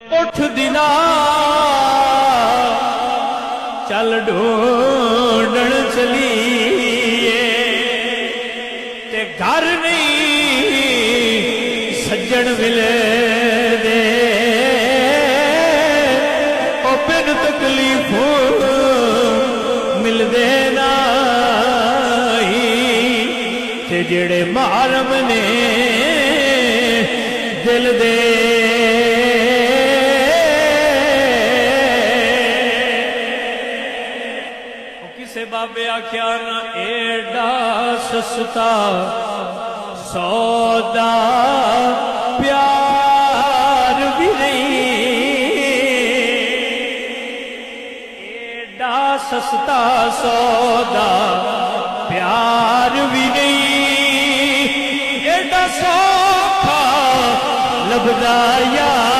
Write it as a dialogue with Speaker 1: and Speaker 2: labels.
Speaker 1: उठ दिना चल ढूंढण चलीए ते घर नहीं सज्जन मिले दे ओ बिन तकलीफ मिलदे नहीं ते जेड़े मारम ने दिल दे बाबे आख्या ना एडा सस्ता सौदा प्यार भी नहीं, एडा सस्ता सौदा प्यार भी नहीं, एडा सौखा लभदा यार